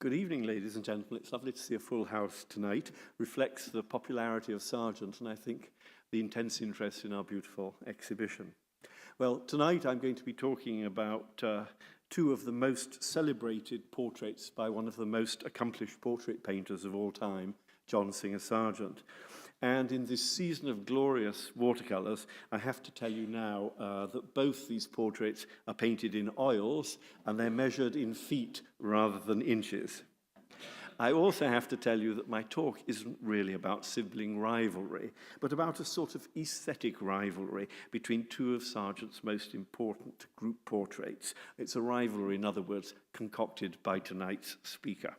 Good evening, ladies and gentlemen. It's lovely to see a full house tonight. Reflects the popularity of Sargent and I think the intense interest in our beautiful exhibition. Well, tonight I'm going to be talking about two of the most celebrated portraits by one of the most accomplished portrait painters of all time, John Singer Sargent. And in this season of glorious watercolors, I have to tell you now that both these portraits are painted in oils and they're measured in feet rather than inches. I also have to tell you that my talk isn't really about sibling rivalry, but about a sort of aesthetic rivalry between two of Sargent's most important group portraits. It's a rivalry, in other words, concocted by tonight's speaker.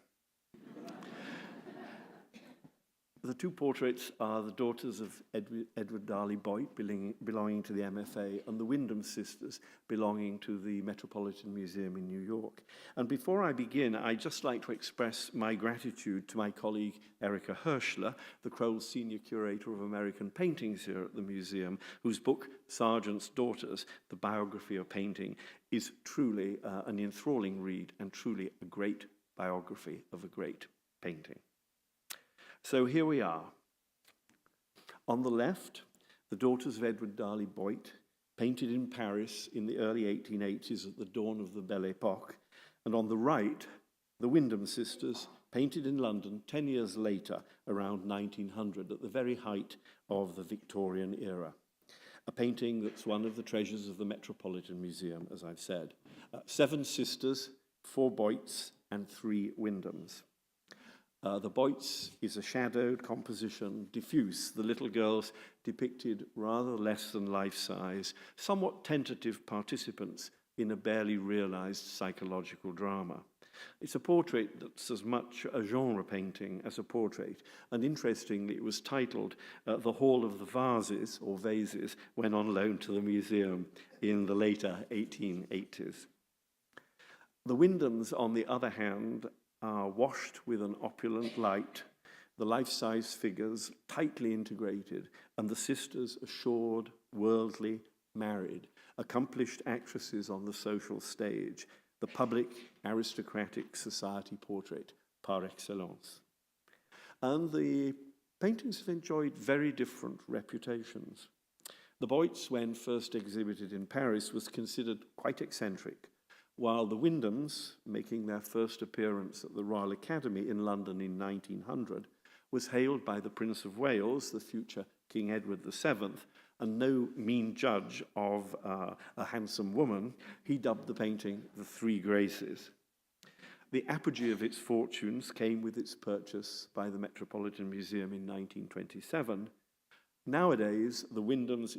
The two portraits are the daughters of Edward Darley Boit, belonging to the MFA, and the Wyndhams sisters, belonging to the Metropolitan Museum in New York. And before I begin, I'd just like to express my gratitude to my colleague Erica Hirschler, the Kroll Senior Curator of American Paintings here at the museum, whose book, Sargent's Daughters, The Biography of Painting, is truly an enthralling read and truly a great biography of a great painting. So here we are. On the left, the daughters of Edward Darley Boit, painted in Paris in the early 1880s at the dawn of the Belle Époque. And on the right, the Wyndhams sisters, painted in London 10 years later, around 1900, at the very height of the Victorian era. A painting that's one of the treasures of the Metropolitan Museum, as I've said. 7 sisters, 4 Boits, and 3 Wyndhams. The Boits is a shadowed composition, diffuse, the little girls depicted rather less than life-size, somewhat tentative participants in a barely realized psychological drama. It's a portrait that's as much a genre painting as a portrait, and interestingly it was titled The Hall of the Vases, or Vases, when on loan to the museum in the later 1880s. The Wyndhams, on the other hand, are washed with an opulent light, the life-size figures tightly integrated, and the sisters assured, worldly, married, accomplished actresses on the social stage, the public aristocratic society portrait par excellence. And the paintings have enjoyed very different reputations. The Boits, when first exhibited in Paris, was considered quite eccentric, while the Wyndhams, making their first appearance at the Royal Academy in London in 1900, was hailed by the Prince of Wales, the future King Edward VII, and no mean judge of a handsome woman. He dubbed the painting the Three Graces. The apogee of its fortunes came with its purchase by the Metropolitan Museum in 1927. Nowadays, the Wyndhams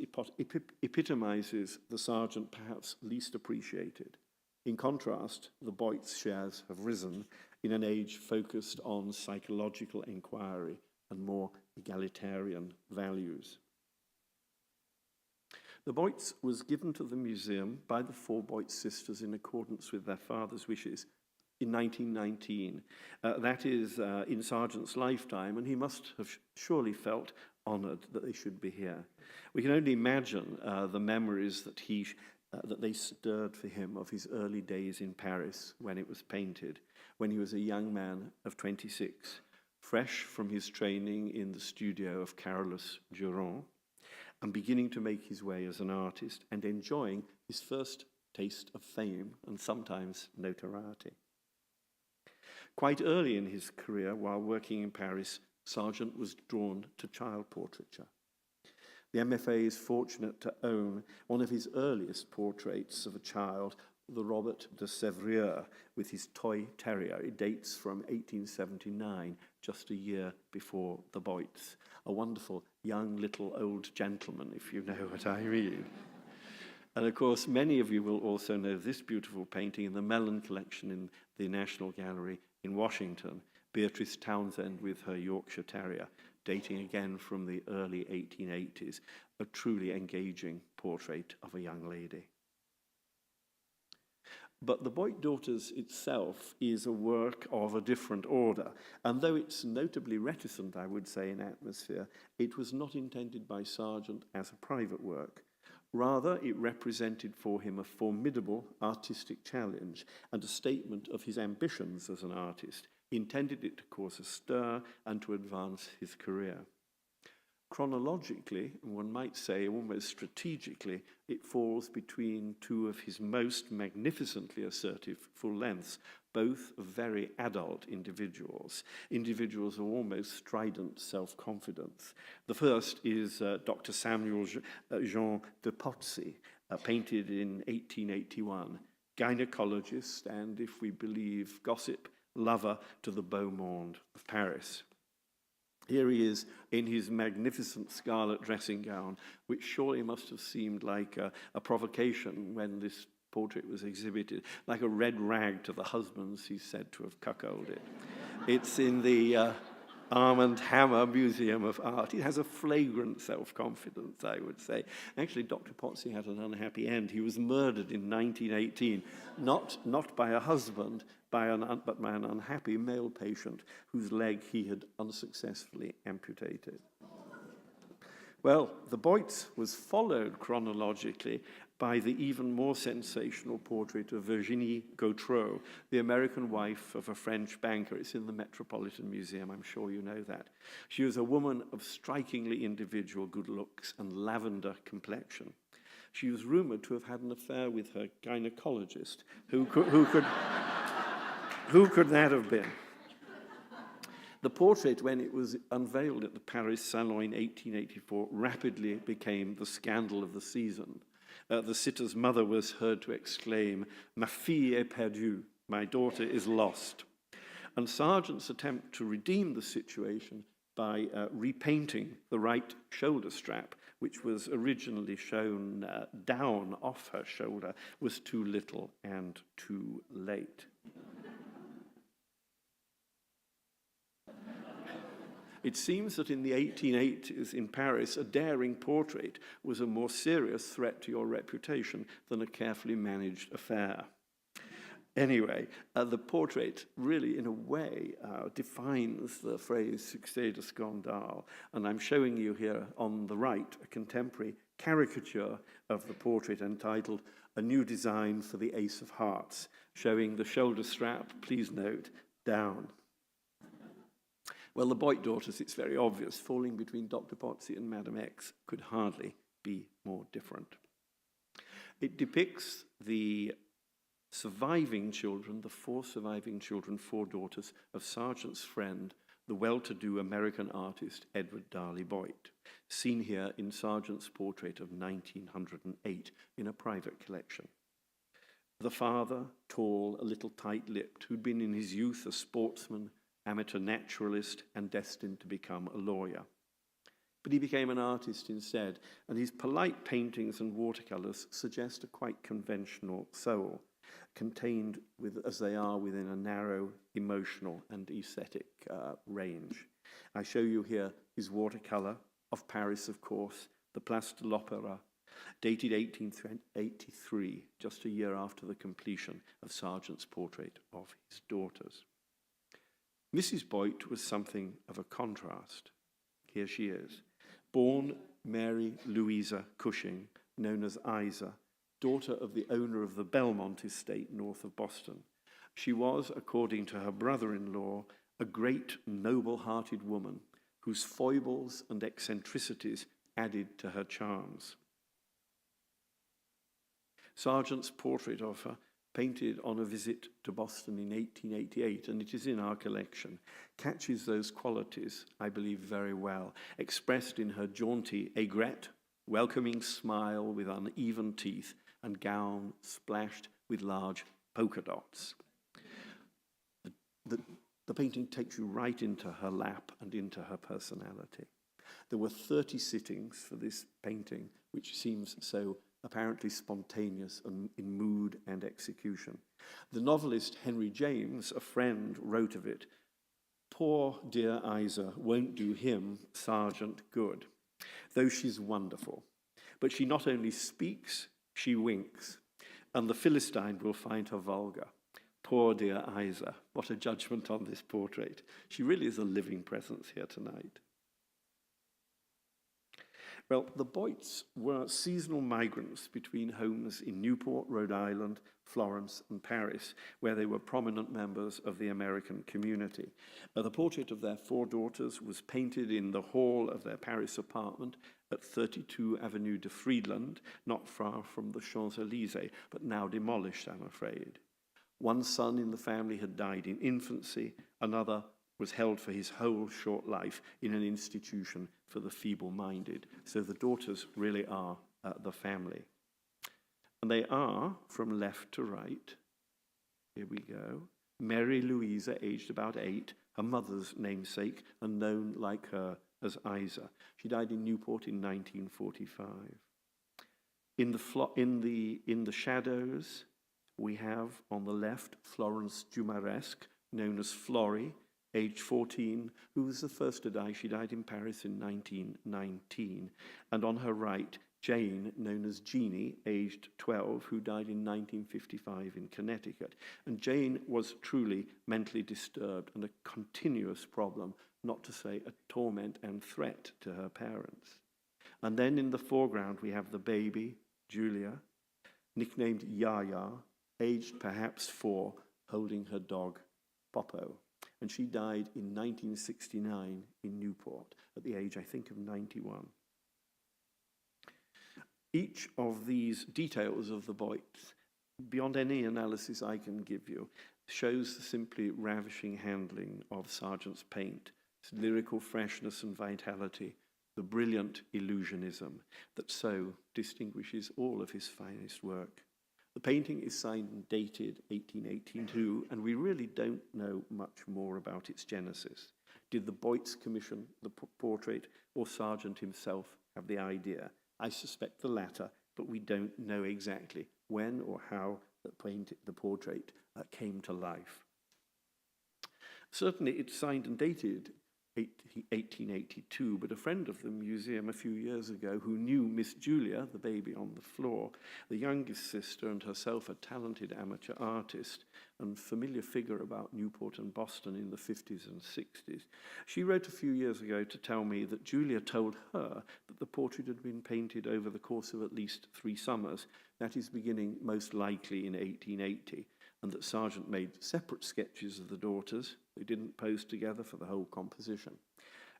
epitomizes the Sargent perhaps least appreciated. In contrast, the Boits' shares have risen in an age focused on psychological inquiry and more egalitarian values. The Boits was given to the museum by the 4 Boit sisters in accordance with their father's wishes in 1919. That is in Sargent's lifetime, and he must have surely felt honoured that they should be here. We can only imagine the memories that they stirred for him of his early days in Paris when it was painted, when he was a young man of 26, fresh from his training in the studio of Carolus Duran, and beginning to make his way as an artist and enjoying his first taste of fame and sometimes notoriety. Quite early in his career, while working in Paris, Sargent was drawn to child portraiture. The MFA is fortunate to own one of his earliest portraits of a child, the Robert de Sèvres, with his toy terrier. It dates from 1879, just a year before the Boits. A wonderful young little old gentleman, if you know what I mean. And of course, many of you will also know this beautiful painting in the Mellon collection in the National Gallery in Washington, Beatrice Townsend with her Yorkshire Terrier, dating again from the early 1880s, a truly engaging portrait of a young lady. But the Boit Daughters itself is a work of a different order, and though it's notably reticent, I would say, in atmosphere, it was not intended by Sargent as a private work. Rather, it represented for him a formidable artistic challenge and a statement of his ambitions as an artist, He intended it to cause a stir and to advance his career. Chronologically, and one might say almost strategically, it falls between two of his most magnificently assertive full lengths, both very adult individuals of almost strident self-confidence. The first is Dr. Samuel Jean de Potsy, painted in 1881, gynecologist and, if we believe gossip, lover to the beau monde of Paris. Here he is in his magnificent scarlet dressing gown, which surely must have seemed like a provocation when this portrait was exhibited, like a red rag to the husbands he's said to have cuckolded. It's in the Arm and Hammer Museum of Art. It has a flagrant self-confidence, I would say. Actually, Dr. Potsy had an unhappy end. He was murdered in 1918, not by a husband, but by an unhappy male patient whose leg he had unsuccessfully amputated. Well, the Boits was followed chronologically by the even more sensational portrait of Virginie Gautreau, the American wife of a French banker. It's in the Metropolitan Museum, I'm sure you know that. She was a woman of strikingly individual good looks and lavender complexion. She was rumored to have had an affair with her gynecologist. Who could that have been? The portrait, when it was unveiled at the Paris Salon in 1884, rapidly became the scandal of the season. The sitter's mother was heard to exclaim, "Ma fille est perdue," my daughter is lost. And Sargent's attempt to redeem the situation by repainting the right shoulder strap, which was originally shown down off her shoulder, was too little and too late. It seems that in the 1880s in Paris, a daring portrait was a more serious threat to your reputation than a carefully managed affair. Anyway, the portrait really, in a way, defines the phrase succès de scandale. And I'm showing you here on the right a contemporary caricature of the portrait entitled "A New Design for the Ace of Hearts," showing the shoulder strap, please note, down. Well, the Boit daughters, it's very obvious, falling between Dr. Potsy and Madame X could hardly be more different. It depicts the surviving children, the four surviving children, four daughters of Sargent's friend, the well-to-do American artist Edward Darley Boit, seen here in Sargent's portrait of 1908 in a private collection. The father, tall, a little tight-lipped, who'd been in his youth a sportsman, amateur naturalist, and destined to become a lawyer. But he became an artist instead, and his polite paintings and watercolors suggest a quite conventional soul, contained as they are within a narrow emotional and aesthetic range. I show you here his watercolor of Paris, of course, the Place de l'Opéra, dated 1883, just a year after the completion of Sargent's portrait of his daughters. Mrs. Boit was something of a contrast. Here she is, born Mary Louisa Cushing, known as Isa, daughter of the owner of the Belmont estate north of Boston. She was, according to her brother-in-law, a great noble-hearted woman whose foibles and eccentricities added to her charms. Sargent's portrait of her, painted on a visit to Boston in 1888, and it is in our collection, catches those qualities, I believe, very well, expressed in her jaunty aigrette, welcoming smile with uneven teeth, and gown splashed with large polka dots. The painting takes you right into her lap and into her personality. There were 30 sittings for this painting, which seems so apparently spontaneous and in mood and execution. The novelist Henry James, a friend, wrote of it, "Poor dear Isa won't do him, Sargent, good, though she's wonderful. But she not only speaks, she winks, and the Philistine will find her vulgar. Poor dear Isa." What a judgment on this portrait. She really is a living presence here tonight. Well, the Boits were seasonal migrants between homes in Newport, Rhode Island, Florence, and Paris, where they were prominent members of the American community. The portrait of their 4 daughters was painted in the hall of their Paris apartment at 32 Avenue de Friedland, not far from the Champs-Élysées, but now demolished, I'm afraid. One son in the family had died in infancy, another was held for his whole short life in an institution for the feeble-minded. So the daughters really are the family. And they are, from left to right, here we go, Mary Louisa, aged about 8, her mother's namesake, and known like her as Isa. She died in Newport in 1945. In the shadows, we have on the left Florence Dumaresque, known as Flory, aged 14, who was the first to die. She died in Paris in 1919. And on her right, Jane, known as Jeannie, aged 12, who died in 1955 in Connecticut. And Jane was truly mentally disturbed and a continuous problem, not to say a torment and threat to her parents. And then in the foreground, we have the baby, Julia, nicknamed Yaya, aged perhaps 4, holding her dog, Popo. And she died in 1969 in Newport at the age, I think, of 91. Each of these details of the Boits, beyond any analysis I can give you, shows the simply ravishing handling of Sargent's paint, its lyrical freshness and vitality, the brilliant illusionism that so distinguishes all of his finest work. The painting is signed and dated 1882, and we really don't know much more about its genesis. Did the Boits commission the portrait, or Sargent himself have the idea? I suspect the latter, but we don't know exactly when or how the portrait came to life. Certainly it's signed and dated 1882, but a friend of the museum a few years ago who knew Miss Julia, the baby on the floor, the youngest sister and herself a talented amateur artist and familiar figure about Newport and Boston in the 50s and 60s. She wrote a few years ago to tell me that Julia told her that the portrait had been painted over the course of at least 3 summers, that is beginning most likely in 1880, and that Sargent made separate sketches of the daughters. They didn't pose together for the whole composition.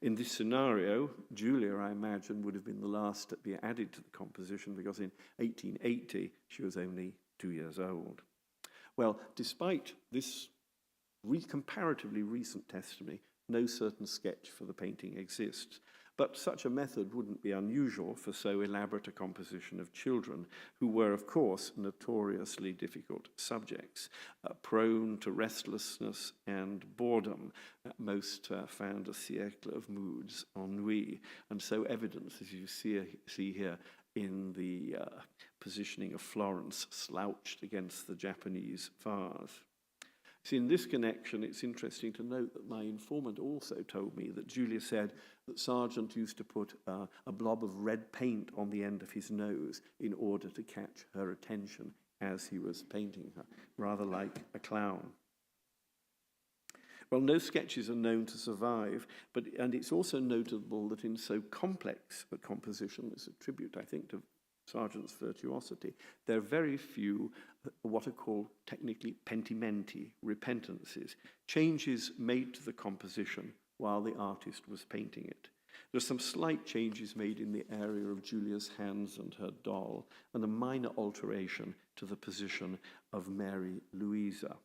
In this scenario, Julia, I imagine, would have been the last to be added to the composition because in 1880 she was only 2 years old. Well, despite this comparatively recent testimony, no certain sketch for the painting exists. But such a method wouldn't be unusual for so elaborate a composition of children, who were, of course, notoriously difficult subjects, prone to restlessness and boredom. At most found a siècle of moods, ennui, and so evident, as you see here, in the positioning of Florence slouched against the Japanese vase. See, in this connection, it's interesting to note that my informant also told me that Julia said that Sargent used to put a blob of red paint on the end of his nose in order to catch her attention as he was painting her, rather like a clown. Well, no sketches are known to survive, and it's also notable that in so complex a composition, it's a tribute, I think, to Sargent's virtuosity, there are very few what are called technically pentimenti, repentances, changes made to the composition while the artist was painting it. There are some slight changes made in the area of Julia's hands and her doll, and a minor alteration to the position of Mary Louisa.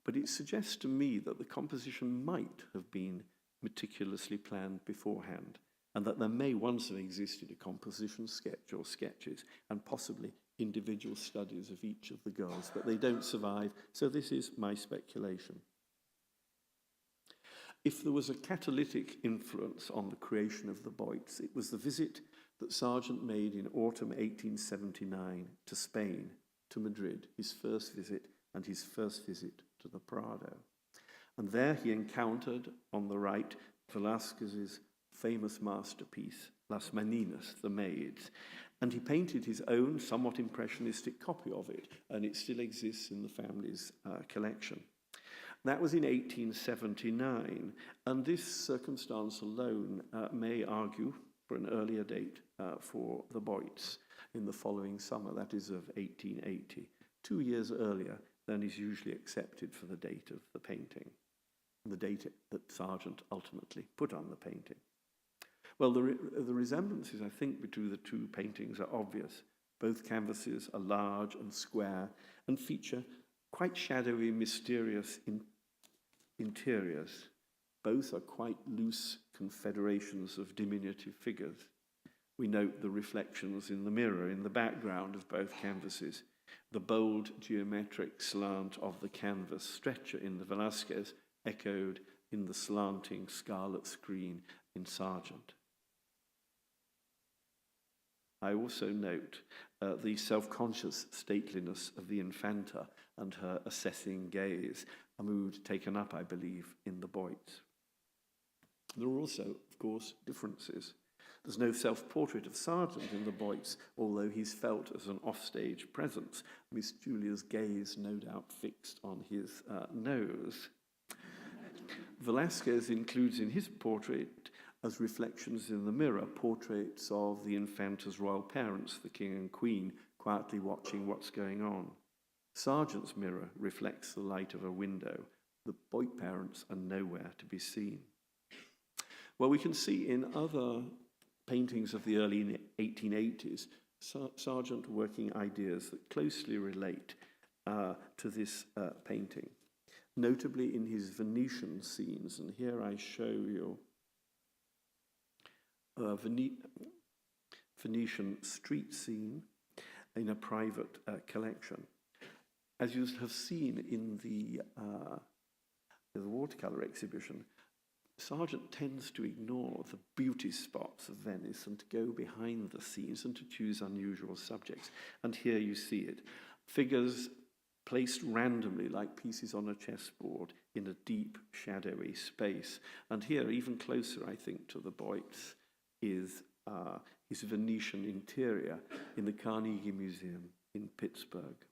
But it suggests to me that the composition might have been meticulously planned beforehand, and that there may once have existed a composition sketch or sketches, and possibly individual studies of each of the girls, but they don't survive, so this is my speculation. If there was a catalytic influence on the creation of the Boits, it was the visit that Sargent made in autumn 1879 to Spain, to Madrid, his first visit and his first visit to the Prado. And there he encountered, on the right, Velázquez's famous masterpiece, Las Meninas, the Maids, and he painted his own somewhat impressionistic copy of it, and it still exists in the family's collection. That was in 1879, and this circumstance alone may argue, for an earlier date for the Boits in the following summer, that is of 1880, 2 years earlier than is usually accepted for the date of the painting, the date that Sargent ultimately put on the painting. Well, the resemblances, I think, between the two paintings are obvious. Both canvases are large and square and feature quite shadowy, mysterious interiors. Both are quite loose confederations of diminutive figures. We note the reflections in the mirror in the background of both canvases, the bold geometric slant of the canvas stretcher in the Velázquez echoed in the slanting scarlet screen in Sargent. I also note the self-conscious stateliness of the Infanta and her assessing gaze, a mood taken up, I believe, in the Boits. There are also, of course, differences. There's no self-portrait of Sargent in the Boits, although he's felt as an offstage presence, Miss Julia's gaze no doubt fixed on his nose. Velázquez includes in his portrait, as reflections in the mirror, portraits of the Infanta's royal parents, the king and queen, quietly watching what's going on. Sargent's mirror reflects the light of a window. The Boit parents are nowhere to be seen. Well, we can see in other paintings of the early 1880s, Sargent working ideas that closely relate to this painting, notably in his Venetian scenes. And here I show you a Venetian street scene in a private collection. As you have seen in the watercolor exhibition, Sargent tends to ignore the beauty spots of Venice and to go behind the scenes and to choose unusual subjects. And here you see it. Figures placed randomly like pieces on a chessboard in a deep, shadowy space. And here, even closer, I think, to the Boits, is his Venetian interior in the Carnegie Museum in Pittsburgh.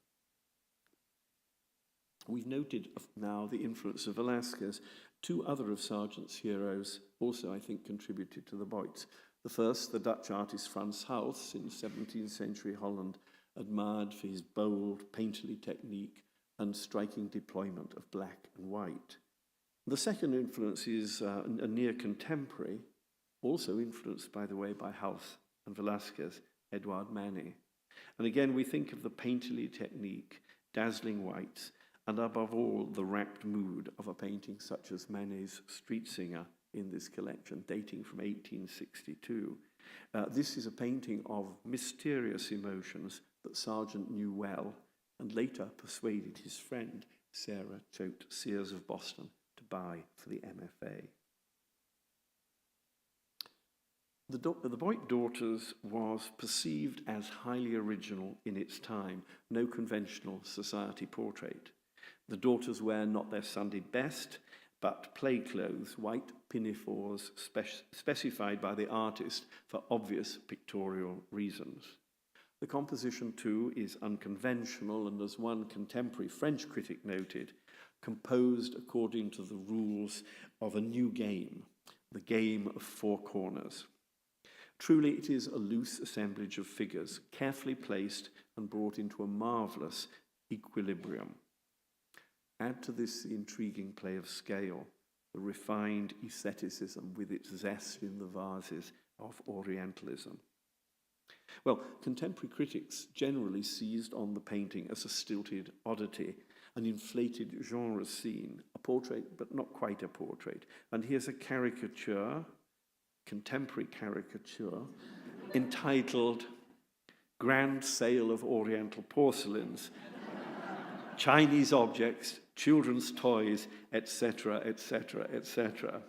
We've noted now the influence of Velázquez. Two other of Sargent's heroes also, I think, contributed to the Boits. The first, the Dutch artist Frans Hals in 17th century Holland, admired for his bold, painterly technique and striking deployment of black and white. The second influence is a near contemporary, also influenced, by the way, by Hals and Velázquez, Edouard Manet. And again, we think of the painterly technique, dazzling whites, and above all, the rapt mood of a painting such as Manet's Street Singer in this collection, dating from 1862. This is a painting of mysterious emotions that Sargent knew well and later persuaded his friend, Sarah Choate Sears of Boston, to buy for the MFA. The Boit Daughters was perceived as highly original in its time, no conventional society portrait. The daughters wear not their Sunday best, but play clothes, white pinafores specified by the artist for obvious pictorial reasons. The composition, too, is unconventional and, as one contemporary French critic noted, composed according to the rules of a new game, the game of four corners. Truly, it is a loose assemblage of figures, carefully placed and brought into a marvelous equilibrium. Add to this the intriguing play of scale, the refined aestheticism with its zest in the vases of Orientalism. Well, contemporary critics generally seized on the painting as a stilted oddity, an inflated genre scene, a portrait but not quite a portrait. And here's a caricature, contemporary caricature, entitled Grand Sale of Oriental Porcelains, Chinese Objects, Children's Toys, etc., etc., etc.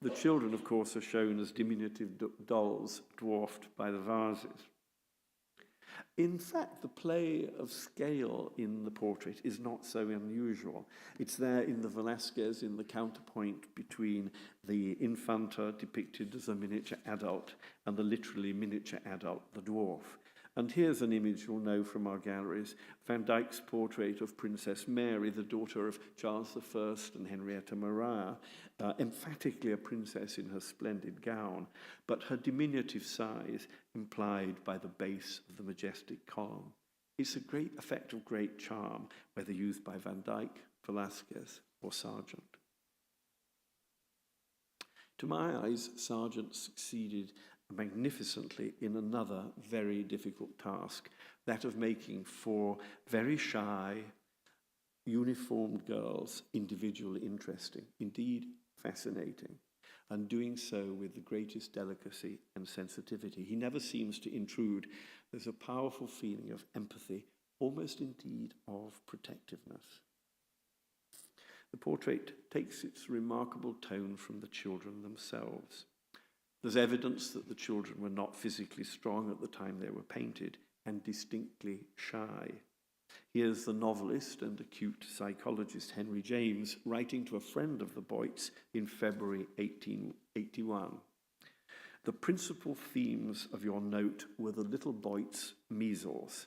The children, of course, are shown as diminutive dolls dwarfed by the vases. In fact, the play of scale in the portrait is not so unusual. It's there in the Velázquez, in the counterpoint between the Infanta depicted as a miniature adult and the literally miniature adult, the dwarf. And here's an image you'll know from our galleries, Van Dyck's portrait of Princess Mary, the daughter of Charles I and Henrietta Maria, emphatically a princess in her splendid gown, but her diminutive size implied by the base of the majestic column. It's a great effect of great charm, whether used by Van Dyck, Velázquez, or Sargent. To my eyes, Sargent succeeded magnificently in another very difficult task, that of making 4 very shy, uniformed girls individually interesting, indeed fascinating, and doing so with the greatest delicacy and sensitivity. He never seems to intrude. There's a powerful feeling of empathy, almost indeed of protectiveness. The portrait takes its remarkable tone from the children themselves. There's evidence that the children were not physically strong at the time they were painted and distinctly shy. Here's the novelist and acute psychologist Henry James writing to a friend of the Boits in February 1881. The principal themes of your note were the little Boits' measles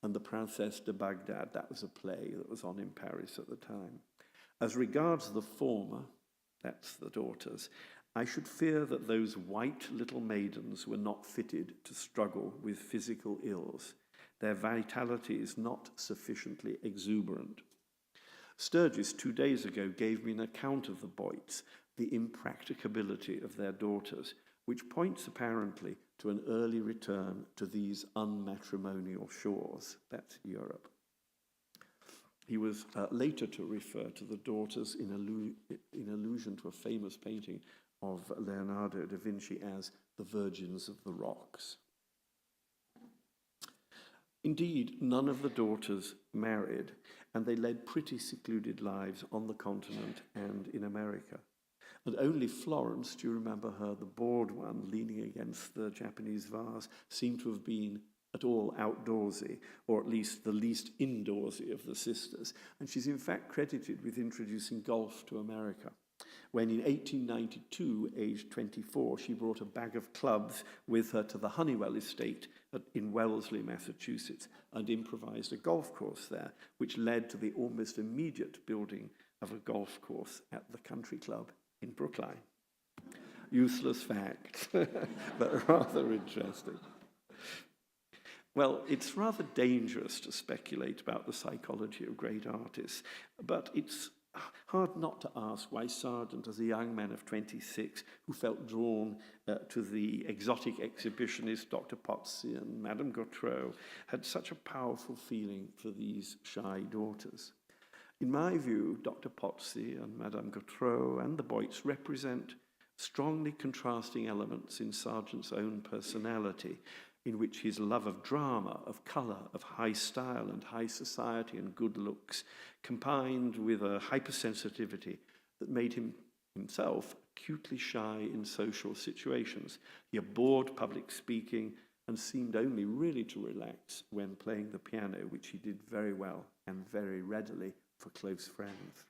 and the Princesse de Bagdad. That was a play that was on in Paris at the time. As regards the former, that's the daughters, I should fear that those white little maidens were not fitted to struggle with physical ills. Their vitality is not sufficiently exuberant. Sturgis 2 days ago gave me an account of the Boits, the impracticability of their daughters, which points apparently to an early return to these unmatrimonial shores. That's Europe. He was later to refer to the daughters in allusion to a famous painting of Leonardo da Vinci as the Virgins of the Rocks. Indeed, none of the daughters married, and they led pretty secluded lives on the continent and in America. And only Florence, do you remember her, the bored one leaning against the Japanese vase, seemed to have been at all outdoorsy, or at least the least indoorsy of the sisters. And she's in fact credited with introducing golf to America, when in 1892, aged 24, she brought a bag of clubs with her to the Honeywell estate in Wellesley, Massachusetts, and improvised a golf course there, which led to the almost immediate building of a golf course at the country club in Brookline. Useless fact, but rather interesting. Well, it's rather dangerous to speculate about the psychology of great artists, but it's hard not to ask why Sargent, as a young man of 26 who felt drawn to the exotic exhibitionist Dr. Pozzi and Madame Gautreau, had such a powerful feeling for these shy daughters. In my view, Dr. Pozzi and Madame Gautreau and the Boits represent strongly contrasting elements in Sargent's own personality, in which his love of drama, of colour, of high style and high society and good looks, combined with a hypersensitivity that made him himself acutely shy in social situations. He abhorred public speaking and seemed only really to relax when playing the piano, which he did very well and very readily for close friends.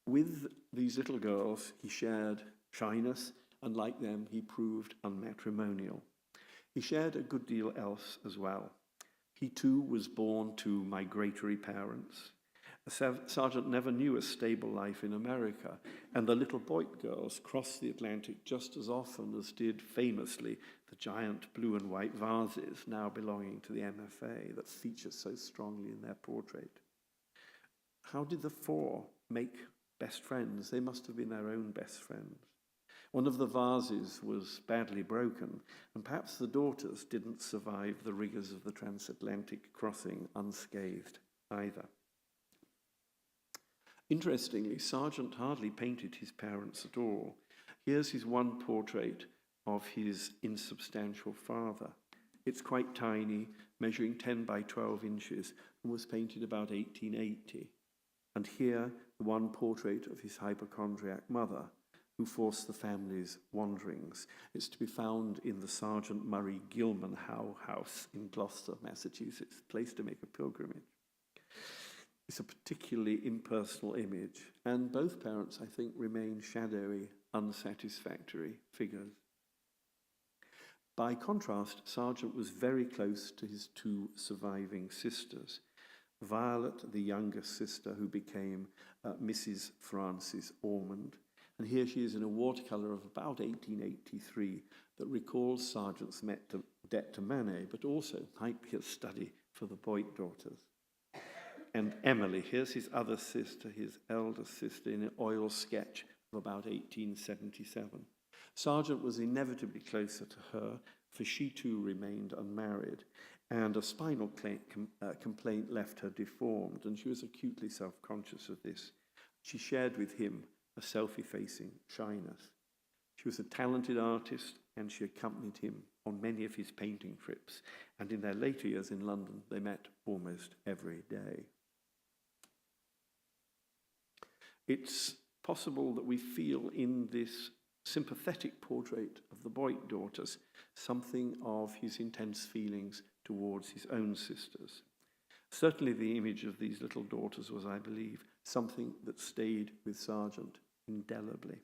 With these little girls, he shared shyness, and like them, he proved unmatrimonial. He shared a good deal else as well. He too was born to migratory parents. Sargent never knew a stable life in America, and the little Boit girls crossed the Atlantic just as often as did famously the giant blue and white vases now belonging to the MFA that feature so strongly in their portrait. How did the 4 make best friends? They must have been their own best friends. One of the vases was badly broken, and perhaps the daughters didn't survive the rigors of the transatlantic crossing unscathed either. Interestingly, Sargent hardly painted his parents at all. Here's his one portrait of his insubstantial father. It's quite tiny, measuring 10 by 12 inches, and was painted about 1880. And here, the one portrait of his hypochondriac mother, who forced the family's wanderings. It's to be found in the Sergeant Murray Gilman Howe House in Gloucester, Massachusetts, a place to make a pilgrimage. It's a particularly impersonal image, and both parents, I think, remain shadowy, unsatisfactory figures. By contrast, Sargent was very close to his two surviving sisters. Violet, the youngest sister, who became Mrs. Francis Ormond. And here she is in a watercolour of about 1883 that recalls Sargent's debt to Manet, but also might be a study for the Boit daughters. And Emily, here's his other sister, his eldest sister, in an oil sketch of about 1877. Sargent was inevitably closer to her, for she too remained unmarried, and a spinal complaint left her deformed, and she was acutely self-conscious of this. She shared with him a self-effacing shyness. She was a talented artist, and she accompanied him on many of his painting trips, and in their later years in London, they met almost every day. It's possible that we feel in this sympathetic portrait of the Boit daughters something of his intense feelings towards his own sisters. Certainly the image of these little daughters was, I believe, something that stayed with Sargent indelibly.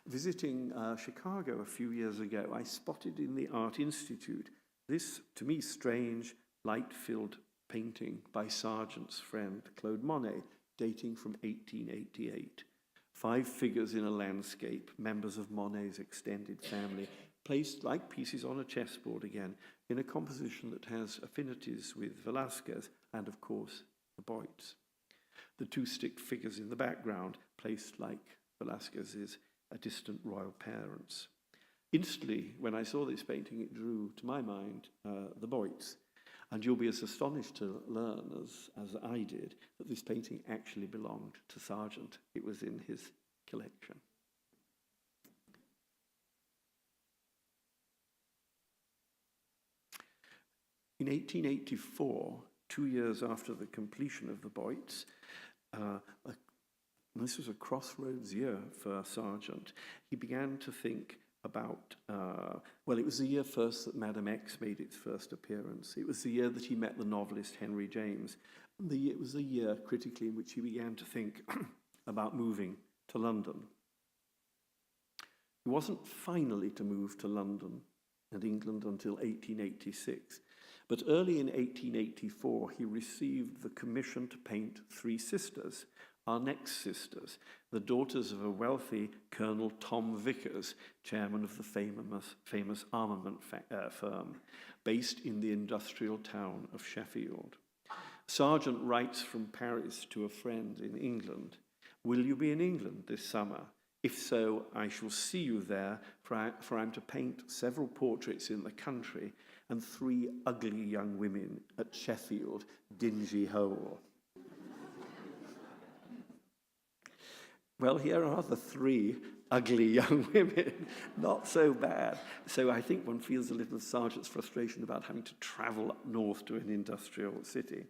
Visiting Chicago a few years ago, I spotted in the Art Institute this, to me, strange, light-filled painting by Sargent's friend Claude Monet, dating from 1888. 5 figures in a landscape, members of Monet's extended family, placed like pieces on a chessboard again, in a composition that has affinities with Velázquez and, of course, the Boits. The 2 stick figures in the background, placed like Velázquez's distant royal parents. Instantly, when I saw this painting, it drew to my mind the Boits. And you'll be as astonished to learn as I did that this painting actually belonged to Sargent. It was in his collection. In 1884, 2 years after the completion of the Boits, this was a crossroads year for Sargent, he began to think about, it was the year first that Madame X made its first appearance. It was the year that he met the novelist Henry James. It was the year, critically, in which he began to think about moving to London. He wasn't finally to move to London and England until 1886, but early in 1884 he received the commission to paint 3 sisters, our next sisters, the daughters of a wealthy Colonel Tom Vickers, chairman of the famous armament firm, based in the industrial town of Sheffield. Sargent writes from Paris to a friend in England, "Will you be in England this summer? If so, I shall see you there, for I'm to paint several portraits in the country and 3 ugly young women at Sheffield, Dingy Hole." Well, here are the 3 ugly young women. Not so bad. So I think one feels a little of Sargent's frustration about having to travel up north to an industrial city.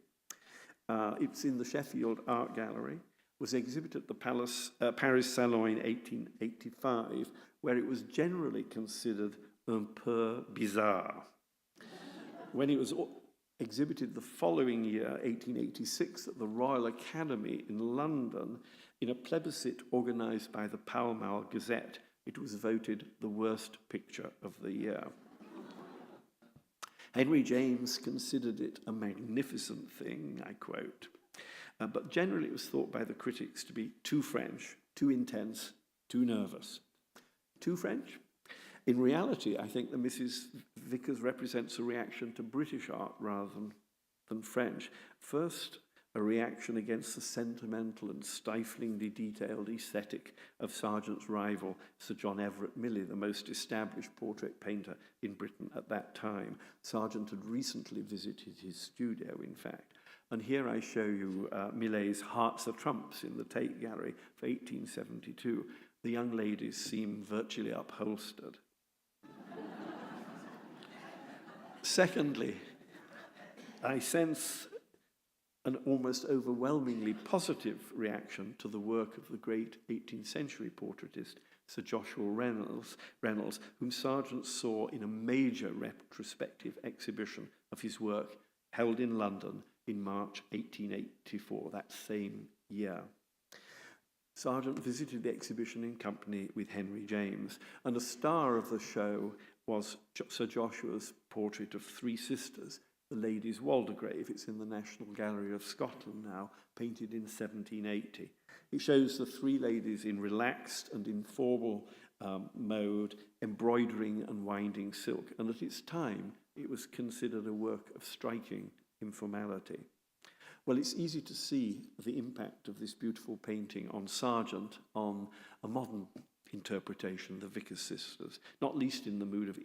It's in the Sheffield Art Gallery, was exhibited at the Paris Salon in 1885, where it was generally considered un peu bizarre. When it was exhibited the following year, 1886, at the Royal Academy in London, in a plebiscite organised by the Pall Mall Gazette, it was voted the worst picture of the year. Henry James considered it a magnificent thing, I quote, but generally it was thought by the critics to be too French, too intense, too nervous. Too French? In reality, I think that Mrs. Vickers represents a reaction to British art rather than French. First, a reaction against the sentimental and stiflingly detailed aesthetic of Sargent's rival, Sir John Everett Millais, the most established portrait painter in Britain at that time. Sargent had recently visited his studio, in fact. And here I show you Millet's Hearts of Trumps in the Tate Gallery for 1872. The young ladies seem virtually upholstered. Secondly, I sense an almost overwhelmingly positive reaction to the work of the great 18th century portraitist Sir Joshua Reynolds, whom Sargent saw in a major retrospective exhibition of his work held in London in March 1884, that same year. Sargent visited the exhibition in company with Henry James, and a star of the show was Sir Joshua's portrait of three sisters, the Ladies Waldegrave. It's in the National Gallery of Scotland now, painted in 1780. It shows the three ladies in relaxed and informal mode, embroidering and winding silk. And at its time, it was considered a work of striking informality. Well, it's easy to see the impact of this beautiful painting on Sargent, on a modern interpretation of the Vicar's Sisters, not least in the mood of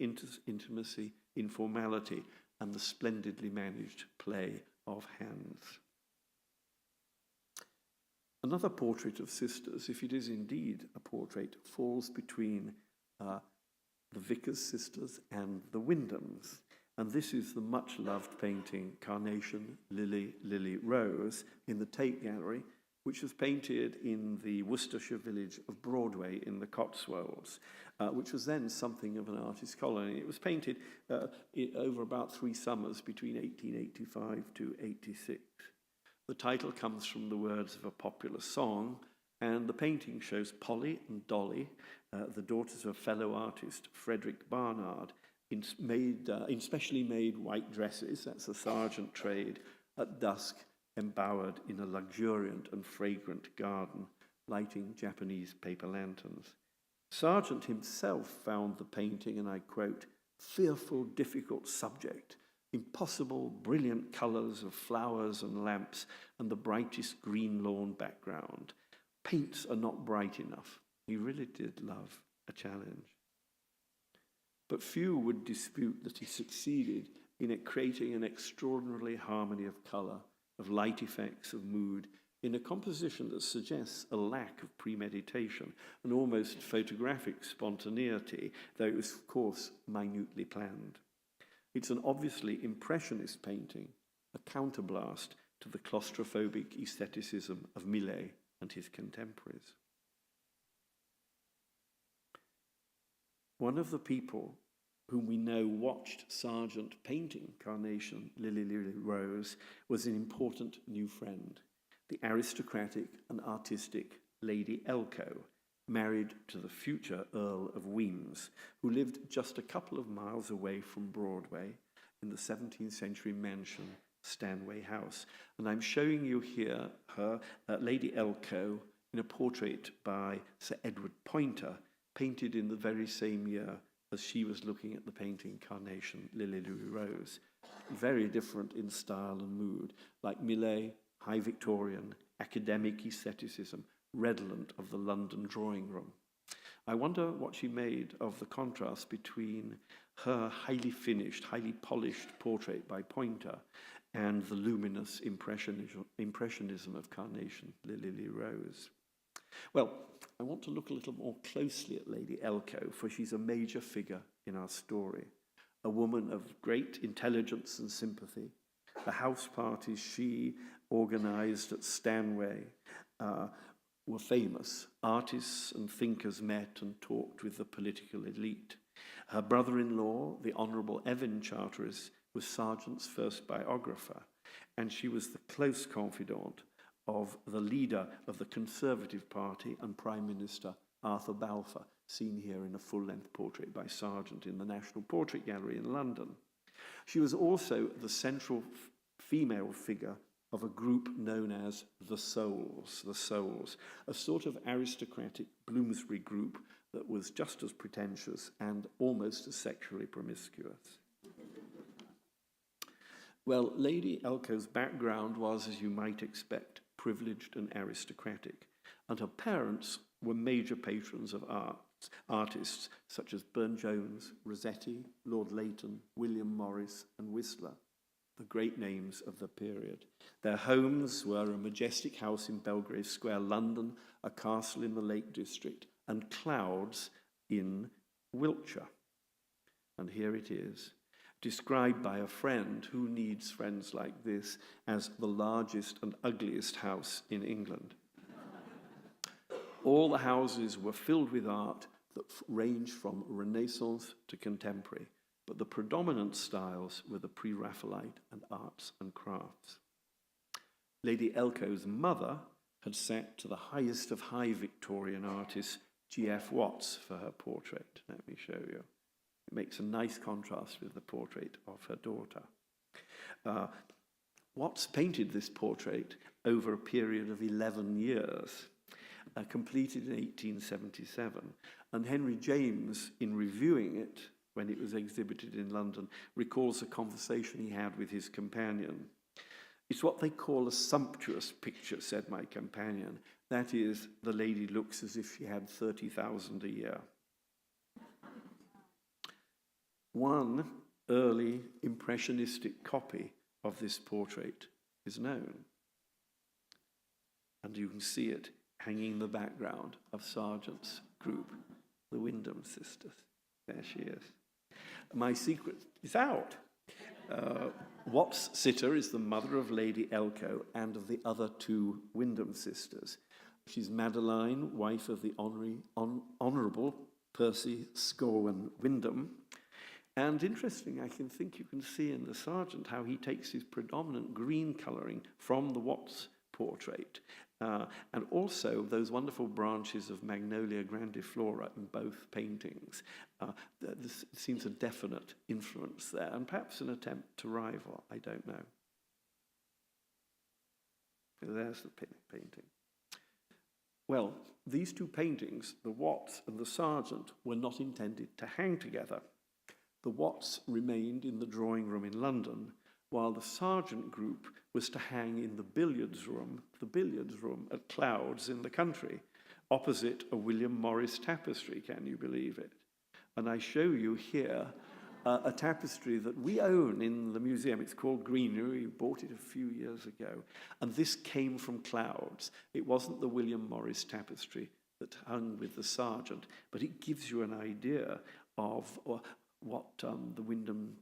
intimacy, informality, and the splendidly managed play of hands. Another portrait of sisters, if it is indeed a portrait, falls between the Vicar's Sisters and the Wyndhams. And this is the much-loved painting, Carnation, Lily, Lily, Rose, in the Tate Gallery, which was painted in the Worcestershire village of Broadway in the Cotswolds, which was then something of an artist colony. It was painted over about 3 summers between 1885 to 86. The title comes from the words of a popular song, and the painting shows Polly and Dolly, the daughters of a fellow artist, Frederick Barnard, in specially made white dresses, that's the Sargent trade, at dusk, embowered in a luxuriant and fragrant garden, lighting Japanese paper lanterns. Sargent himself found the painting, and I quote, "fearful, difficult subject, impossible, brilliant colours of flowers and lamps, and the brightest green lawn background. Paints are not bright enough." He really did love a challenge. But few would dispute that he succeeded in creating an extraordinary harmony of colour, of light effects, of mood, in a composition that suggests a lack of premeditation, an almost photographic spontaneity, though it was, of course, minutely planned. It's an obviously impressionist painting, a counterblast to the claustrophobic aestheticism of Millet and his contemporaries. One of the people whom we know watched Sargent painting Carnation, Lily, Lily, Rose, was an important new friend, the aristocratic and artistic Lady Elcho, married to the future Earl of Wyndhams, who lived just a couple of miles away from Broadway in the 17th century mansion Stanway House. And I'm showing you here her Lady Elcho in a portrait by Sir Edward Poynter, painted in the very same year as she was looking at the painting Carnation, Lily, Lily, Rose. Very different in style and mood, like Millet, high Victorian, academic aestheticism, redolent of the London drawing room. I wonder what she made of the contrast between her highly finished, highly polished portrait by Poynter and the luminous impressionism of Carnation, Lily, Lily, Rose. Well, I want to look a little more closely at Lady Elcho, for she's a major figure in our story, a woman of great intelligence and sympathy. The house parties she organised at Stanway were famous. Artists and thinkers met and talked with the political elite. Her brother-in-law, the Honourable Evan Charteris, was Sargent's first biographer, and she was the close confidant of the leader of the Conservative Party and Prime Minister Arthur Balfour, seen here in a full-length portrait by Sargent in the National Portrait Gallery in London. She was also the central female figure of a group known as the Souls, a sort of aristocratic Bloomsbury group that was just as pretentious and almost as sexually promiscuous. Well, Lady Elcho's background was, as you might expect, privileged and aristocratic, and her parents were major patrons of artists such as Burne-Jones, Rossetti, Lord Leighton, William Morris, and Whistler, the great names of the period. Their homes were a majestic house in Belgrave Square, London, a castle in the Lake District, and Clouds in Wiltshire. And here it is, described by a friend who needs friends like this as the largest and ugliest house in England. All the houses were filled with art that ranged from Renaissance to contemporary, but the predominant styles were the pre-Raphaelite and arts and crafts. Lady Elcho's mother had sat to the highest of high Victorian artists, G.F. Watts, for her portrait. Let me show you. It makes a nice contrast with the portrait of her daughter. Watts painted this portrait over a period of 11 years, completed in 1877. And Henry James, in reviewing it when it was exhibited in London, recalls a conversation he had with his companion. "It's what they call a sumptuous picture," said my companion. "That is, the lady looks as if she had 30,000 a year." One early impressionistic copy of this portrait is known. And you can see it hanging in the background of Sargent's group, the Wyndham sisters. There she is. My secret is out. Watts' sitter is the mother of Lady Elcho and of the other two Wyndham sisters. She's Madeline, wife of the Honourable Percy Scorwen Wyndham. And interesting, I think you can see in the Sargent how he takes his predominant green colouring from the Watts portrait, and also those wonderful branches of Magnolia grandiflora in both paintings. There seems a definite influence there, and perhaps an attempt to rival, I don't know. There's the painting. Well, these two paintings, the Watts and the Sargent, were not intended to hang together. The Watts remained in the drawing room in London, while the Sargent group was to hang in the billiards room at Clouds in the country, opposite a William Morris tapestry, can you believe it? And I show you here a tapestry that we own in the museum. It's called Greenery. We bought it a few years ago. And this came from Clouds. It wasn't the William Morris tapestry that hung with the Sargent, but it gives you an idea of what the Wyndham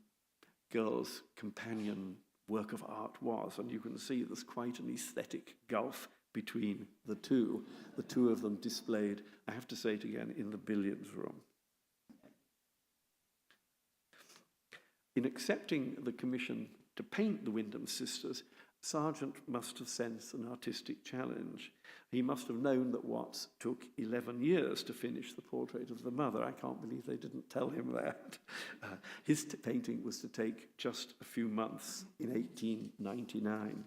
girls' companion work of art was. And you can see there's quite an aesthetic gulf between the two of them displayed, I have to say it again, in the billiards room. In accepting the commission to paint the Wyndham sisters, Sargent must have sensed an artistic challenge. He must have known that Watts took 11 years to finish the portrait of the mother. I can't believe they didn't tell him that. His painting was to take just a few months in 1899.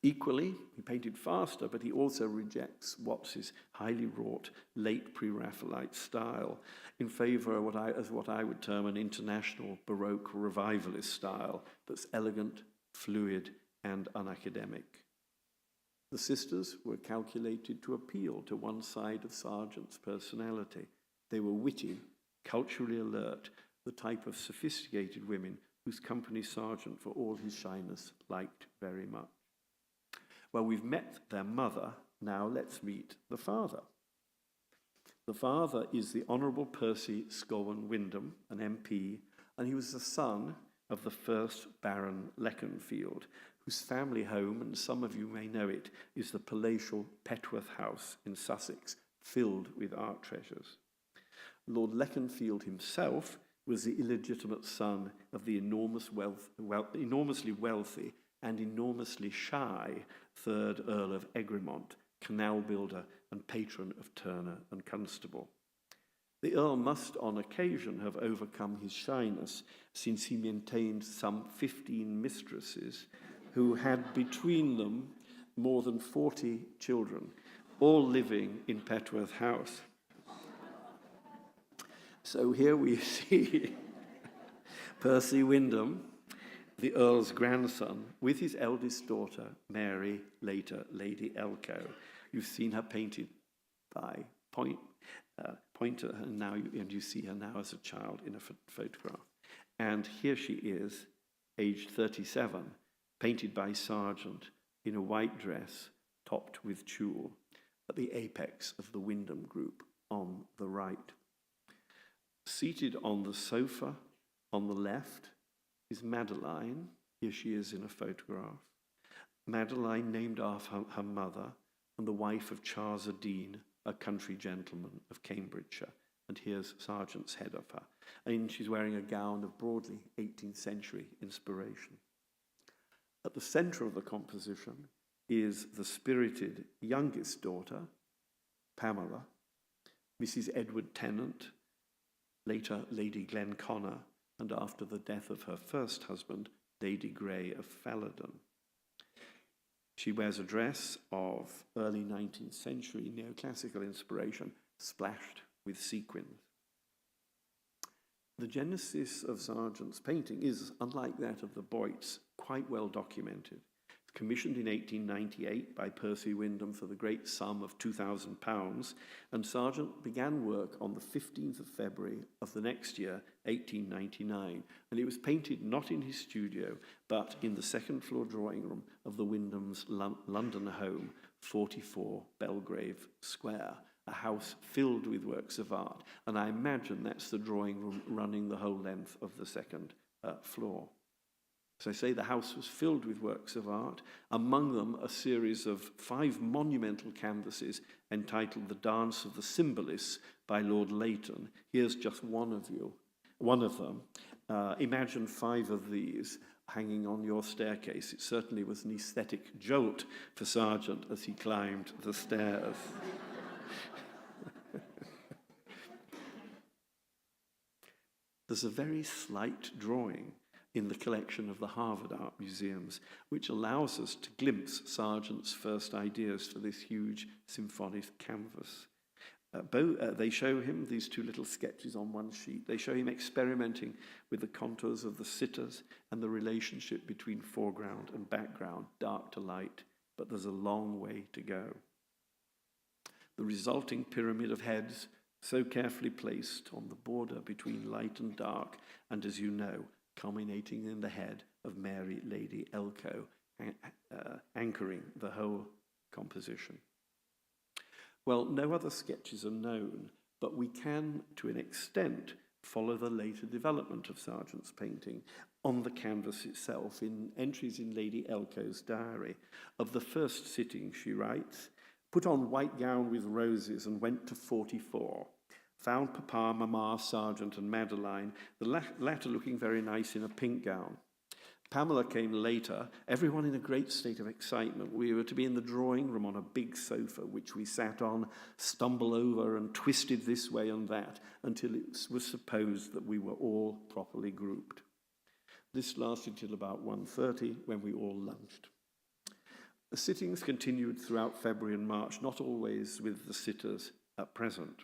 Equally, he painted faster, but he also rejects Watts's highly wrought late pre-Raphaelite style in favour of what I would term an international Baroque revivalist style that's elegant, fluid, and unacademic. The sisters were calculated to appeal to one side of Sargent's personality. They were witty, culturally alert, the type of sophisticated women whose company Sargent, for all his shyness, liked very much. Well, we've met their mother, now let's meet the father. The father is the Honourable Percy Scorwen Wyndham, an MP, and he was the son of the first Baron Leconfield, whose family home, and some of you may know it, is the palatial Petworth House in Sussex, filled with art treasures. Lord Leconfield himself was the illegitimate son of the enormously wealthy and enormously shy 3rd Earl of Egremont, canal builder and patron of Turner and Constable. The Earl must on occasion have overcome his shyness, since he maintained some 15 mistresses who had between them more than 40 children, all living in Petworth House. So here we see Percy Wyndham, the Earl's grandson, with his eldest daughter, Mary, later Lady Elcho. You've seen her painted by Pointer, and you see her now as a child in a photograph. And here she is, aged 37, painted by Sargent in a white dress topped with tulle at the apex of the Wyndham group on the right. Seated on the sofa on the left is Madeline. Here she is in a photograph. Madeline, named after her mother and the wife of Charles a Dean, a country gentleman of Cambridgeshire. And here's Sargent's head of her. And she's wearing a gown of broadly 18th century inspiration. At the centre of the composition is the spirited youngest daughter, Pamela, Mrs. Edward Tennant, later Lady Glenconnor, and after the death of her first husband, Lady Grey of Falodon. She wears a dress of early 19th century neoclassical inspiration, splashed with sequins. The genesis of Sargent's painting is, unlike that of the Boits, quite well documented. Commissioned in 1898 by Percy Wyndham for the great sum of £2,000, and Sargent began work on the 15th of February of the next year, 1899, and it was painted not in his studio, but in the second-floor drawing room of the Wyndhams' London home, 44 Belgrave Square, a house filled with works of art, and I imagine that's the drawing room running the whole length of the second floor. As I say, the house was filled with works of art, among them a series of 5 monumental canvases entitled The Dance of the Symbolists by Lord Leighton. Here's just one of them. Imagine 5 of these hanging on your staircase. It certainly was an aesthetic jolt for Sargent as he climbed the stairs. There's a very slight drawing in the collection of the Harvard Art Museums, which allows us to glimpse Sargent's first ideas for this huge symphonic canvas. They show him these 2 little sketches on one sheet. They show him experimenting with the contours of the sitters and the relationship between foreground and background, dark to light, but there's a long way to go. The resulting pyramid of heads, so carefully placed on the border between light and dark, and as you know, culminating in the head of Mary Lady Elcho, anchoring the whole composition. Well, no other sketches are known, but we can, to an extent, follow the later development of Sargent's painting on the canvas itself in entries in Lady Elcho's diary. Of the first sitting, she writes, "Put on white gown with roses and went to 44. Found Papa, Mamma, Sargent and Madeline, the latter looking very nice in a pink gown. Pamela came later, everyone in a great state of excitement. We were to be in the drawing room on a big sofa, which we sat on, stumbled over and twisted this way and that, until it was supposed that we were all properly grouped. This lasted till about 1:30, when we all lunched. The sittings continued throughout February and March, not always with the sitters at present.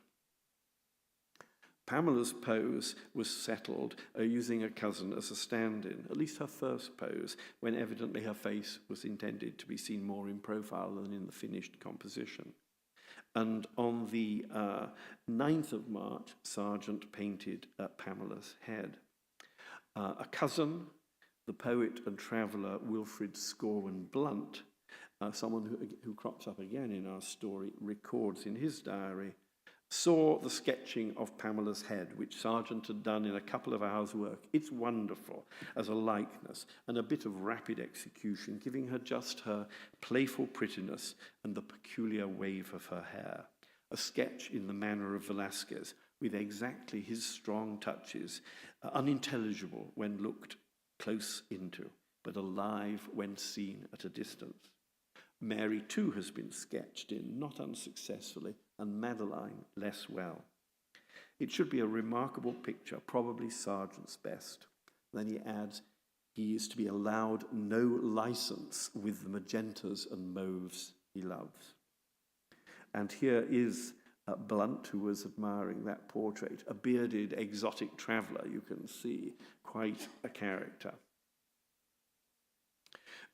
Pamela's pose was settled using a cousin as a stand-in, at least her first pose, when evidently her face was intended to be seen more in profile than in the finished composition. And on the 9th of March, Sargent painted Pamela's head. A cousin, the poet and traveller Wilfrid Scorwen Blunt, someone who crops up again in our story, records in his diary, saw the sketching of Pamela's head, which Sargent had done in a couple of hours' work. It's wonderful as a likeness and a bit of rapid execution, giving her just her playful prettiness and the peculiar wave of her hair. A sketch in the manner of Velázquez, with exactly his strong touches, unintelligible when looked close into, but alive when seen at a distance. Mary, too, has been sketched in, not unsuccessfully, and Madeline less well. It should be a remarkable picture, probably Sargent's best. Then he adds, he is to be allowed no license with the magentas and mauves he loves. And here is Blunt, who was admiring that portrait, a bearded exotic traveller, you can see, quite a character.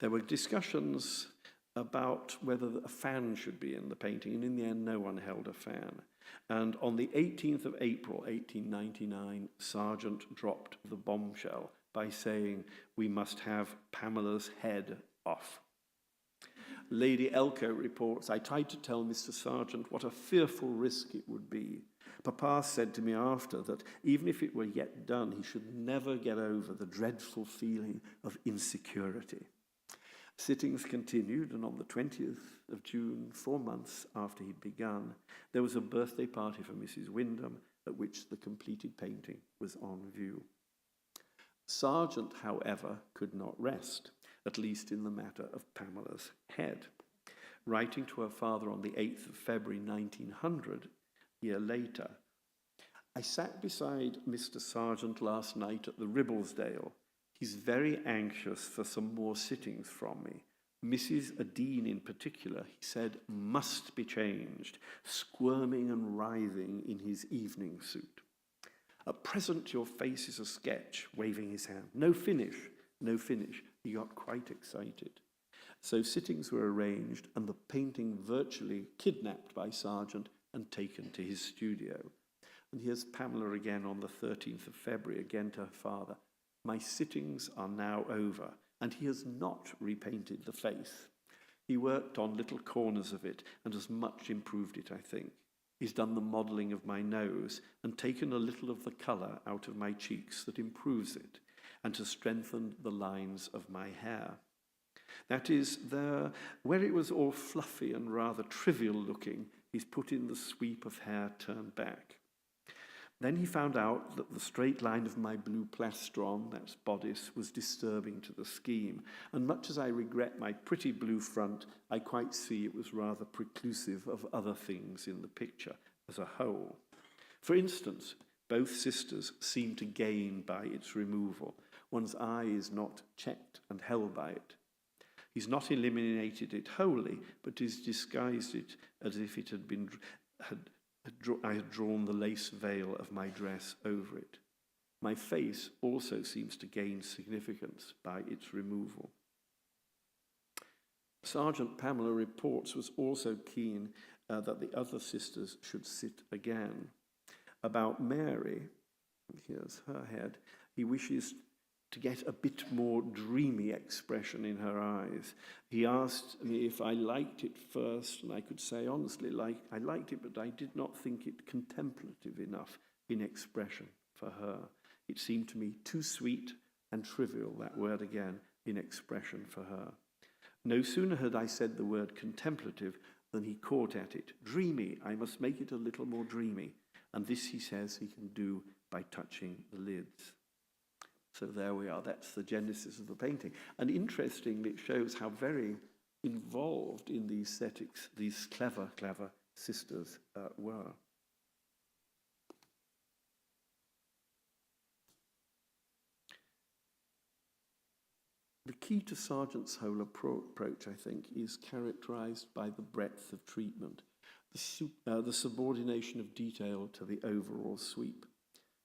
There were discussions about whether a fan should be in the painting, and in the end no one held a fan. And on the 18th of April 1899, Sargent dropped the bombshell by saying, "We must have Pamela's head off." Lady Elcho reports, "I tried to tell Mr. Sargent what a fearful risk it would be. Papa said to me after that even if it were yet done, he should never get over the dreadful feeling of insecurity." Sittings continued, and on the 20th of June, 4 months after he'd begun, there was a birthday party for Mrs. Wyndham, at which the completed painting was on view. Sargent, however, could not rest, at least in the matter of Pamela's head. Writing to her father on the 8th of February 1900, a year later, I sat beside Mr. Sargent last night at the Ribblesdale. He's very anxious for some more sittings from me. Mrs. Adine in particular, he said, must be changed, squirming and writhing in his evening suit. At present, your face is a sketch, waving his hand. No finish, no finish. He got quite excited. So sittings were arranged and the painting virtually kidnapped by Sargent and taken to his studio. And here's Pamela again on the 13th of February, again to her father. My sittings are now over, and he has not repainted the face. He worked on little corners of it and has much improved it, I think. He's done the modelling of my nose and taken a little of the colour out of my cheeks that improves it, and has strengthened the lines of my hair. That is, where it was all fluffy and rather trivial looking, he's put in the sweep of hair turned back. Then he found out that the straight line of my blue plastron, that's bodice, was disturbing to the scheme. And much as I regret my pretty blue front, I quite see it was rather preclusive of other things in the picture as a whole. For instance, both sisters seem to gain by its removal. One's eye is not checked and held by it. He's not eliminated it wholly, but has disguised it as if it had been I had drawn the lace veil of my dress over it. My face also seems to gain significance by its removal. Sergeant Pamela reports was also keen that the other sisters should sit again. About Mary, here's her head, he wishes to get a bit more dreamy expression in her eyes. He asked me if I liked it first, and I could say honestly, I liked it, but I did not think it contemplative enough in expression for her. It seemed to me too sweet and trivial, that word again, in expression for her. No sooner had I said the word contemplative than he caught at it. Dreamy, I must make it a little more dreamy. And this, he says, he can do by touching the lids. So there we are, that's the genesis of the painting. And interestingly, it shows how very involved in these settings these clever sisters were. The key to Sargent's whole approach, I think, is characterized by the breadth of treatment, the subordination of detail to the overall sweep.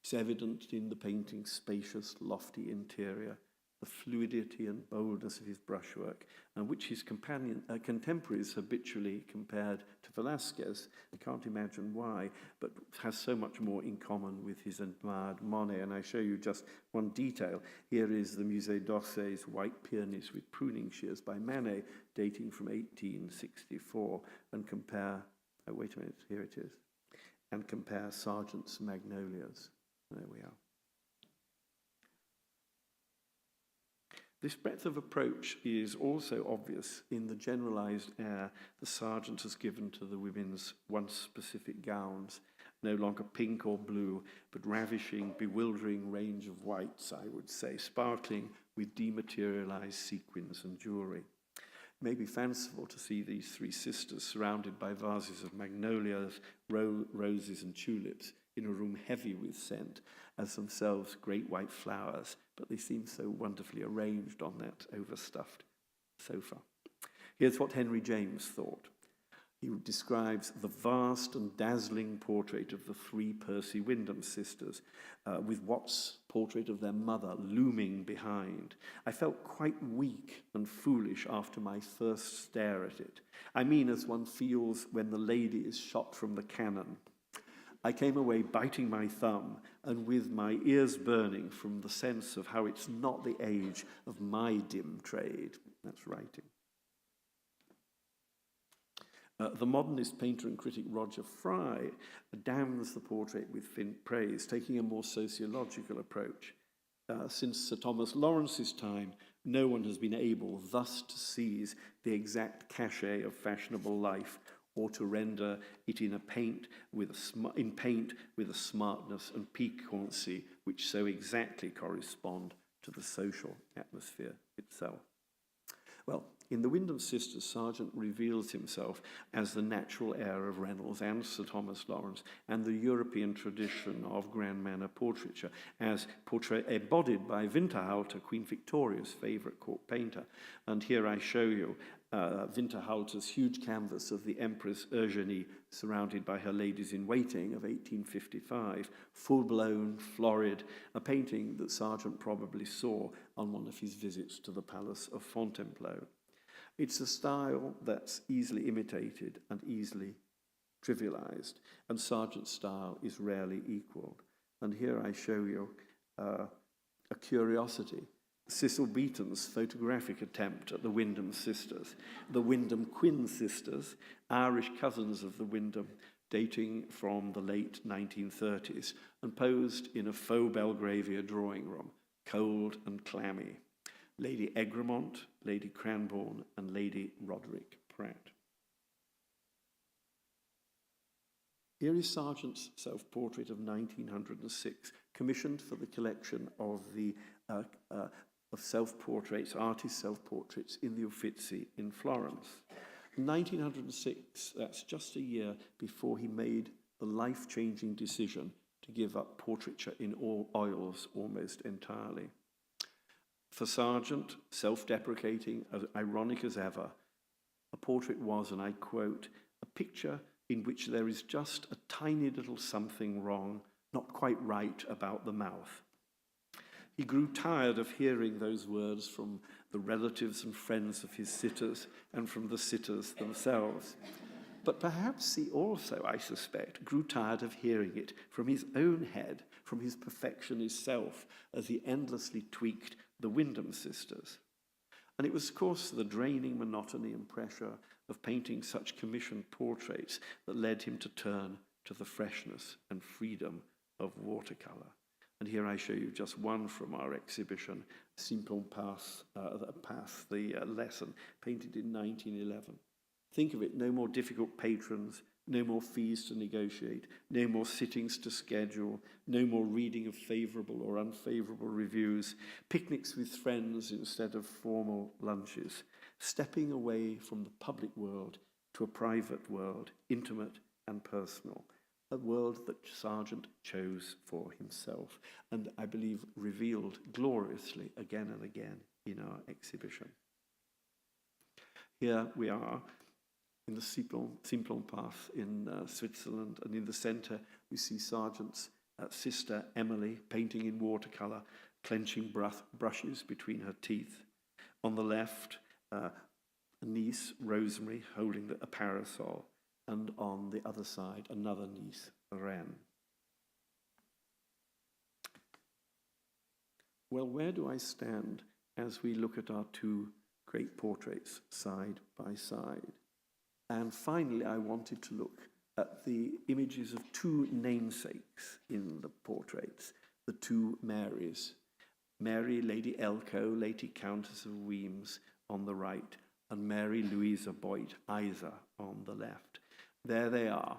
It's evident in the painting's spacious, lofty interior, the fluidity and boldness of his brushwork, and which his contemporaries habitually compared to Velázquez. I can't imagine why, but has so much more in common with his admired Monet. And I show you just one detail. Here is the Musée d'Orsay's White Peonies with Pruning Shears by Manet, dating from 1864, and compare, oh, wait a minute, here it is, and compare Sargent's Magnolias. There we are. This breadth of approach is also obvious in the generalized air the Sargent has given to the women's once specific gowns, no longer pink or blue, but ravishing, bewildering range of whites, I would say, sparkling with dematerialized sequins and jewelry. It may be fanciful to see these three sisters surrounded by vases of magnolias, roses and tulips, in a room heavy with scent, as themselves great white flowers, but they seem so wonderfully arranged on that overstuffed sofa. Here's what Henry James thought. He describes the vast and dazzling portrait of the three Percy Wyndham sisters, with Watts' portrait of their mother looming behind. I felt quite weak and foolish after my first stare at it. I mean, as one feels when the lady is shot from the cannon. I came away biting my thumb and with my ears burning from the sense of how it's not the age of my dim trade. That's writing. The modernist painter and critic Roger Fry damns the portrait with faint praise, taking a more sociological approach. Since Sir Thomas Lawrence's time, no one has been able thus to seize the exact cachet of fashionable life, or to render it in paint with a smartness and piquancy which so exactly correspond to the social atmosphere itself. Well, In the Wyndham Sisters, Sargent reveals himself as the natural heir of Reynolds and Sir Thomas Lawrence and the European tradition of grand manner portraiture, as embodied by Winterhalter, Queen Victoria's favourite court painter. And here I show you Winterhalter's huge canvas of the Empress Eugenie, surrounded by her ladies-in-waiting of 1855, full-blown, florid, a painting that Sargent probably saw on one of his visits to the Palace of Fontainebleau. It's a style that's easily imitated and easily trivialized, and Sargent's style is rarely equaled. And here I show you a curiosity. Cecil Beaton's photographic attempt at the Wyndham sisters, the Wyndham Quinn sisters, Irish cousins of the Wyndham, dating from the late 1930s, and posed in a faux Belgravia drawing room, cold and clammy. Lady Egremont, Lady Cranbourne, and Lady Roderick Pratt. Here is Sargent's self-portrait of 1906, commissioned for the collection of the of self-portraits, artist self-portraits in the Uffizi in Florence. In 1906, that's just a year before he made the life-changing decision to give up portraiture in all oils almost entirely. For Sargent, self-deprecating, as ironic as ever, a portrait was, and I quote, a picture in which there is just a tiny little something wrong, not quite right about the mouth. He grew tired of hearing those words from the relatives and friends of his sitters and from the sitters themselves. But perhaps he also, I suspect, grew tired of hearing it from his own head, from his perfectionist self, as he endlessly tweaked the Wyndham sisters. And it was, of course, the draining monotony and pressure of painting such commissioned portraits that led him to turn to the freshness and freedom of watercolor. And here I show you just one from our exhibition, Simplon Pass, the lesson, painted in 1911. Think of it, no more difficult patrons, no more fees to negotiate, no more sittings to schedule, no more reading of favourable or unfavourable reviews, picnics with friends instead of formal lunches, stepping away from the public world to a private world, intimate and personal, a world that Sargent chose for himself and I believe revealed gloriously again and again in our exhibition. Here we are in the Simplon Path in Switzerland, and in the centre we see Sargent's sister Emily painting in watercolour, clenching brushes between her teeth. On the left, a niece, Rosemary, holding a parasol, and on the other side, another niece, Ren. Well, where do I stand as we look at our two great portraits side by side? And finally, I wanted to look at the images of two namesakes in the portraits, the two Marys. Mary, Lady Elcho, Lady Countess of Weems on the right, and Mary Louisa Boit, Isa, on the left. There they are.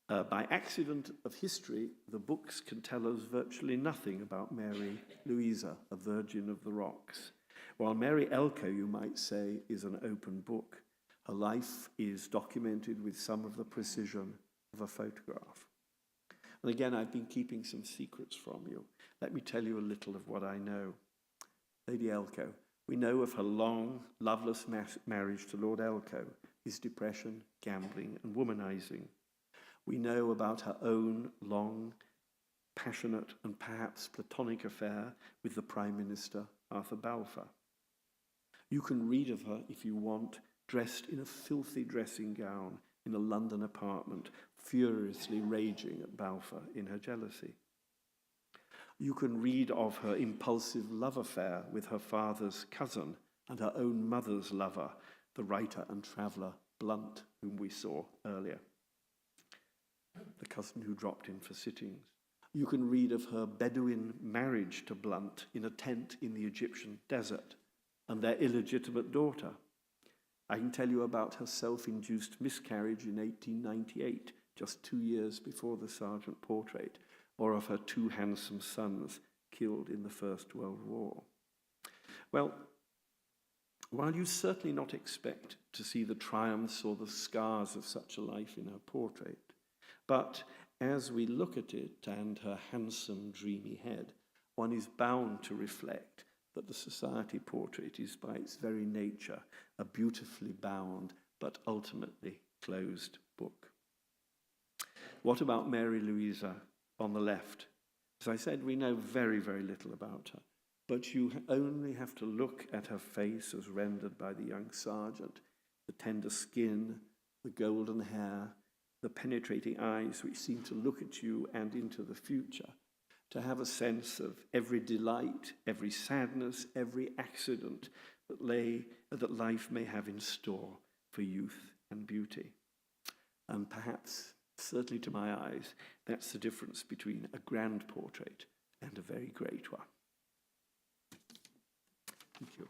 By accident of history, the books can tell us virtually nothing about Mary Louisa, a virgin of the rocks. While Mary Elcho, you might say, is an open book. Her life is documented with some of the precision of a photograph. And again, I've been keeping some secrets from you. Let me tell you a little of what I know. Lady Elcho, we know of her long, loveless marriage to Lord Elcho, his depression, gambling, and womanizing. We know about her own long, passionate, and perhaps platonic affair with the Prime Minister, Arthur Balfour. You can read of her, if you want, dressed in a filthy dressing gown in a London apartment, furiously raging at Balfour in her jealousy. You can read of her impulsive love affair with her father's cousin and her own mother's lover, the writer and traveller Blunt, whom we saw earlier, the cousin who dropped in for sittings. You can read of her Bedouin marriage to Blunt in a tent in the Egyptian desert, and their illegitimate daughter. I can tell you about her self-induced miscarriage in 1898, just 2 years before the Sargent portrait, or of her two handsome sons killed in the First World War. Well, While you certainly not expect to see the triumphs or the scars of such a life in her portrait, but as we look at it and her handsome, dreamy head, one is bound to reflect that the society portrait is by its very nature a beautifully bound but ultimately closed book. What about Mary Louisa on the left? As I said, we know very, very little about her, but you only have to look at her face as rendered by the young Sargent, the tender skin, the golden hair, the penetrating eyes which seem to look at you and into the future, to have a sense of every delight, every sadness, every accident that life may have in store for youth and beauty. And perhaps, certainly to my eyes, that's the difference between a grand portrait and a very great one. Thank you.